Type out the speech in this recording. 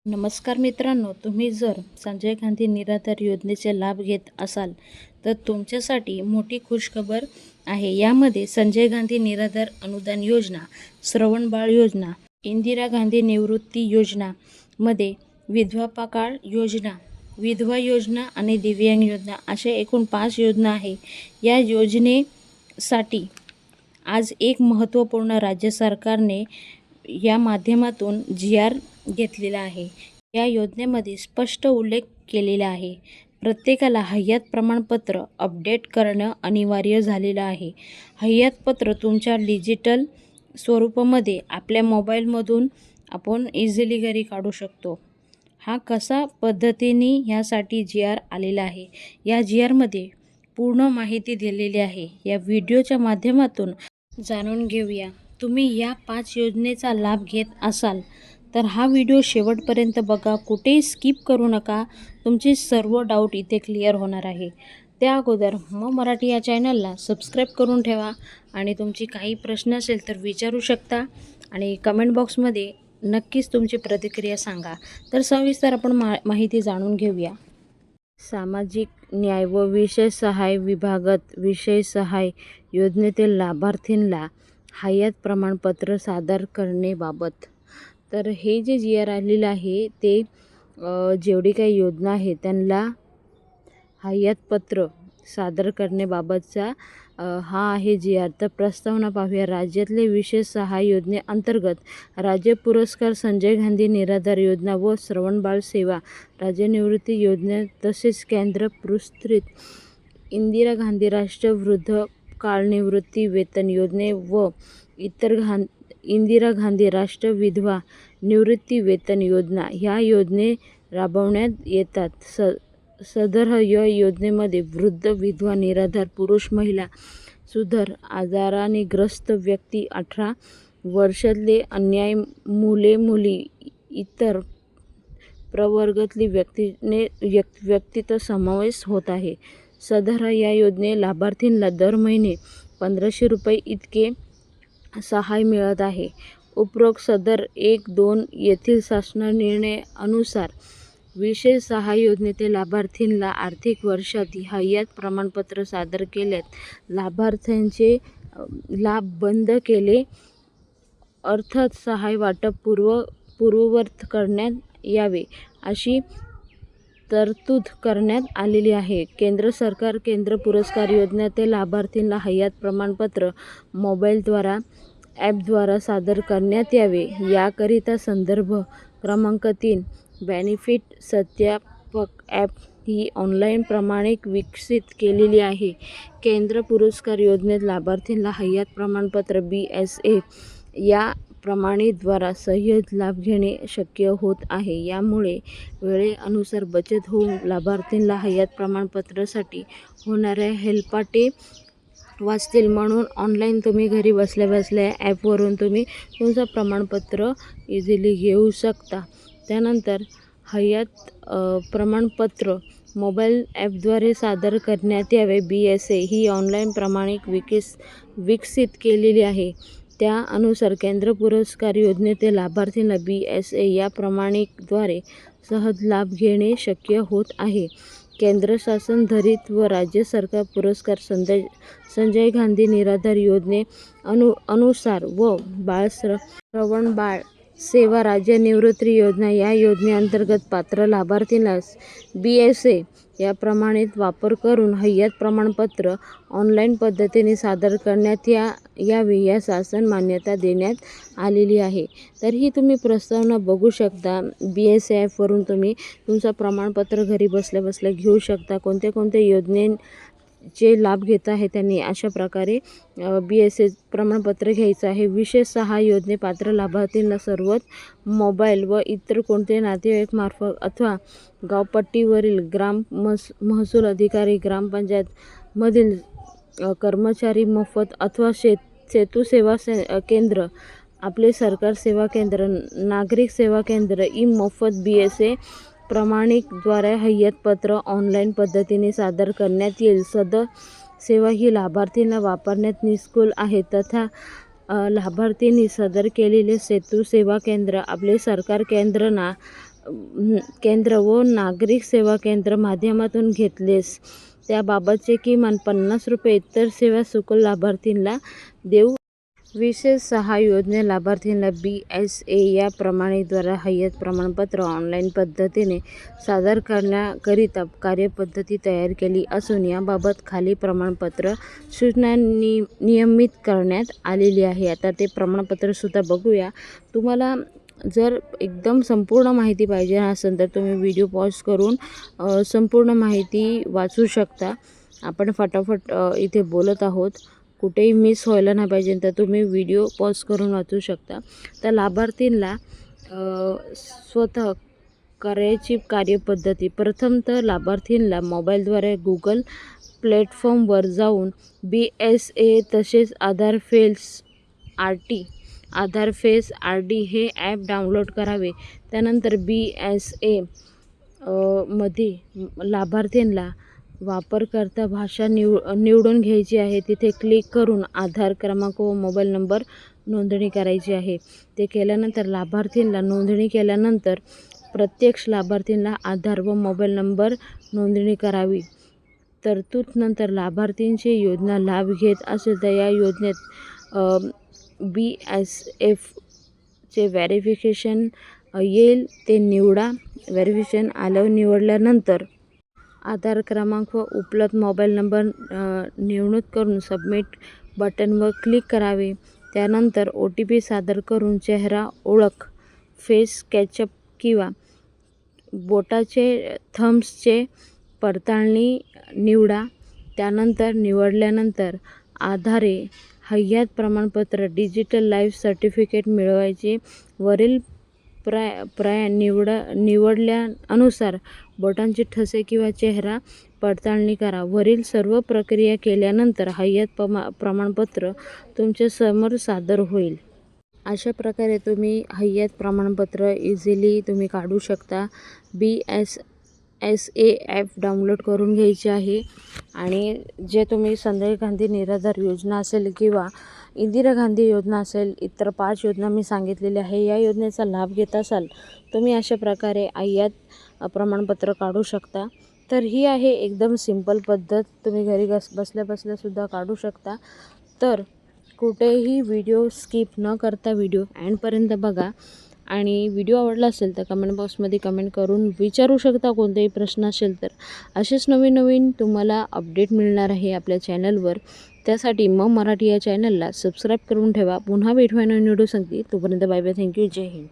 नमस्कार मित्रांनो, तुम्ही जर संजय गांधी निराधार योजनेचे लाभ घेत असाल तर तुमच्यासाठी मोठी खुशखबर आहे. यामध्ये संजय गांधी निराधार अनुदान योजना, श्रवण बाळ योजना, इंदिरा गांधी निवृत्ती योजना मध्ये विधवा पाकाळ योजना, विधवा योजना आणि दिव्यांग योजना अशा एकूण 5 योजना आहे. या योजनेसाठी आज एक महत्त्वपूर्ण राज्य सरकारने या माध्यमातून जी.आर. घेतलेला आहे. या योजनेमध्ये स्पष्ट उल्लेख केलेला आहे. प्रत्येकाला हयात प्रमाणपत्र अपडेट करणं अनिवार्य झालेलं आहे. हयात पत्र तुमच्या डिजिटल स्वरूपामध्ये आपल्या मोबाईलमधून आपण इझिली घरी काढू शकतो. हा कसा पद्धतीने ह्यासाठी जी.आर. आलेला आहे. या जी.आरमध्ये पूर्ण माहिती दिलेली आहे. या व्हिडिओच्या माध्यमातून जाणून घेऊया. तुम्ही या 5 योजनेचा लाभ घेत असाल तर हा व्हिडिओ शेवटपर्यंत बघा. कुठेही स्किप करू नका. तुमचे सर्व डाऊट इथे क्लिअर होणार आहे. त्या अगोदर मराठी या चॅनलला सबस्क्राईब करून ठेवा आणि तुमची काही प्रश्न असेल तर विचारू शकता आणि कमेंट बॉक्समध्ये नक्कीच तुमची प्रतिक्रिया सांगा. तर सविस्तर आपण माहिती जाणून घेऊया. सामाजिक न्याय व विशेष सहाय्य विभागात विशेष सहाय्य योजनेतील लाभार्थींना हयात प्रमाणपत्र सादर करण्याबाबत. तर हे जे जी.आर. आलेलं आहे ते जेवढी काही योजना आहे त्यांना हयात पत्र सादर करण्याबाबतचा हा आहे जी.आर. तर प्रस्तावना पाहूया. राज्यातले विशेष सहाय्य योजनेअंतर्गत राज्य पुरस्कार संजय गांधी निराधार योजना व श्रवणबाळ सेवा राज्य निवृत्ती योजना तसेच केंद्र पुरस्कृत इंदिरा गांधी राष्ट्रीय वृद्धापकाळ निवृत्ती वेतन योजने व इतर इंदिरा गांधी राष्ट्रीय विधवा निवृत्ती वेतन योजना ह्या योजने राबवण्यात येतात. सदर या योजनेमध्ये वृद्ध, विधवा, निराधार, पुरुष, महिला, सुदृढ, आजाराने ग्रस्त व्यक्ती, 18 वर्षातले अन्याय मुले-मुली, इतर प्रवर्गातली व्यक्तीचा समावेश होत आहे. सदर या योजने लाभार्थींना दर महिने 1500 रुपये इतके सहाय्य मिळत आहे. उपरोक्त सदर 1-2 येथील शासन निर्णयानुसार विशेष सहाय्य योजनेतील लाभार्थींना आर्थिक वर्षात हयात प्रमाणपत्र सादर केल्यास लाभार्थ्यांचे लाभ बंद केले अर्थात सहाय्य वाटप पूर्ववत करण्यात यावे अशी तरतूद करण्यात आलेली आहे. केंद्र सरकार केंद्र पुरस्कार योजनेतील लाभार्थींना हयात प्रमाणपत्र मोबाईलद्वारा ॲपद्वारा सादर करण्यात यावे. याकरिता संदर्भ क्रमांक 3 बेनिफिट सत्यापक ॲप ही ऑनलाईन प्रमाणित विकसित केलेली आहे. केंद्र पुरस्कार योजनेत लाभार्थींना हयात प्रमाणपत्र BSA या प्रणालीद्वारा सहज लाभ घेणे शक्य होत आहे. यामुळे वेळेनुसार बचत होऊन लाभार्थींना हयात प्रमाणपत्रासाठी होणाऱ्या हेलपाटे वाचतील. म्हणून ऑनलाईन तुम्ही घरी बसल्या बसल्या ॲपवरून तुम्ही तुमचं प्रमाणपत्र इझिली घेऊ शकता. त्यानंतर हयात प्रमाणपत्र मोबाईल ॲपद्वारे सादर करण्यात यावे. BSA ही ऑनलाईन प्रणाली विकसित केलेली आहे. त्यानुसार केंद्र पुरस्कार योजनेतील लाभार्थींना BSA या प्रणालीद्वारे सहज लाभ घेणे शक्य होत आहे. केंद्र शासन धरित व राज्य सरकार पुरस्कार संजय गांधी निराधार योजने अनुसार व श्रवण बाळ सेवा राज्य निवृत्ती योजना या योजनेअंतर्गत पात्र लाभार्थींना BSA या प्रणालीचा वापर करून हयात प्रमाणपत्र ऑनलाईन पद्धतीने सादर करण्यात यावे या शासन मान्यता देण्यात आलेली आहे. तर ही तुम्ही प्रस्तावना बघू शकता. BSA ॲपवरून तुम्ही तुमचं प्रमाणपत्र घरी बसल्या बसल्या घेऊ शकता. कोणत्या योजनेचे लाभ घेत आहे त्यांनी अशा प्रकारे BSA प्रमाणपत्र घ्यायचं आहे. विशेष सहाय्य योजने पात्र लाभार्थींना सर्वच मोबाईल व इतर कोणते नातेवाईक मार्फत अथवा गावपट्टीवरील ग्राम महसूल अधिकारी, ग्रामपंचायत मधील कर्मचारी मोफत अथवा सेतू सेवा केंद्र, आपले सरकार सेवा केंद्र, नागरिक सेवा केंद्र मोफत BSA प्रमाणिकद्वारे हयात पत्र ऑनलाईन पद्धतीने सादर करण्यात येईल. सदर सेवा ही लाभार्थींना वापरण्यात निःशुल्क आहे. तथा लाभार्थींनी सादर केलेले सेतू सेवा केंद्र, आपले सरकार केंद्रना केंद्र व नागरिक सेवा केंद्र माध्यमातून घेतलेस त्याबाबतचे किमान 50 रुपये इतर सेवा शुल्क लाभार्थींना देऊ. विशेष सहाय्य योजने लाभार्थींना BSA या प्रणालीद्वारे हयात प्रमाणपत्र ऑनलाईन पद्धतीने सादर करण्याकरिता कार्यपद्धती तयार केली असून याबाबत खाली प्रमाणपत्र सूचना नियमित करण्यात आलेली आहे. आता ते प्रमाणपत्रसुद्धा बघूया. तुम्हाला जर एकदम संपूर्ण माहिती पाहिजे असेल तर तुम्ही व्हिडिओ पॉज करून संपूर्ण माहिती वाचू शकता. आपण फटाफट इथे बोलत आहोत, कुठेही मिस व्हायला नाही पाहिजे, तर तुम्ही व्हिडिओ पॉज करून वाचू शकता. तर लाभार्थींना स्वतः करायची कार्यपद्धती. प्रथम तर लाभार्थींना मोबाईलद्वारे गुगल प्लॅटफॉर्मवर जाऊन BSA तसेच आधार फेस RD हे ॲप डाउनलोड करावे. त्यानंतर BSA मध्ये लाभार्थींना वापरकर्ता भाषा निवडून घ्यायची आहे. तिथे क्लिक करून आधार क्रमांक व मोबाईल नंबर नोंदणी करायची आहे. ते केल्यानंतर लाभार्थींना नोंदणी केल्यानंतर प्रत्यक्ष लाभार्थींना आधार व मोबाईल नंबर नोंदणी करावी. तरतूद लाभार्थींची योजना लाभ घेत असेल तर या योजनेत BSFचे व्हेरिफिकेशन येईल ते निवडा. व्हेरिफिकेशन निवडल्यानंतर आधार क्रमांक व उपलब्ध मोबाईल नंबर निवडून करून सबमिट बटनवर क्लिक करावे. त्यानंतर OTP सादर करून चेहरा ओळख, फेस कॅचअप किंवा बोटाचे थम्ब्सचे पडताळणी निवडा. त्यानंतर निवडल्यानंतर आधारे हयात प्रमाणपत्र डिजिटल लाईफ सर्टिफिकेट मिळवायचे. वरील निवडल्यानुसार बोटांचे ठसे किंवा चेहरा पडताळणी करा. वरील सर्व प्रक्रिया केल्यानंतर हयात प्रमाणपत्र तुमच्या समोर सादर होईल. अशा प्रकारे तुम्ही हयात प्रमाणपत्र इझिली तुम्ही काढू शकता. BSA ॲप डाउनलोड करून घ्यायचे आहे आणि जे तुम्ही संजय गांधी निराधार योजना असेल किंवा इंदिरा गांधी योजना असेल, इतर 5 योजना मी सांगितलेल्या आहे. या योजनेचा लाभ घेत असाल तुम्ही अशा प्रकारे हयात प्रमाणपत्र काढू शकता. तर ही आहे एकदम सिंपल पद्धत. तुम्ही घरी बसल्यासुद्धा काढू शकता. तर कुठेही व्हिडिओ स्किप न करता व्हिडिओ एंडपर्यंत बघा आणि व्हिडिओ आवडला असेल तर कमेंट बॉक्समध्ये कमेंट करून विचारू शकता. कोणतेही प्रश्न असेल तर असेच नवीन तुम्हाला अपडेट मिळणार आहे आपल्या चॅनलवर. त्यासाठी मराठी या चॅनलला सबस्क्राईब करून ठेवा. पुन्हा भेटूया नवीन व्हिडिओ सांगते. तोपर्यंत बाय बाय. थँक्यू. जय हिंद.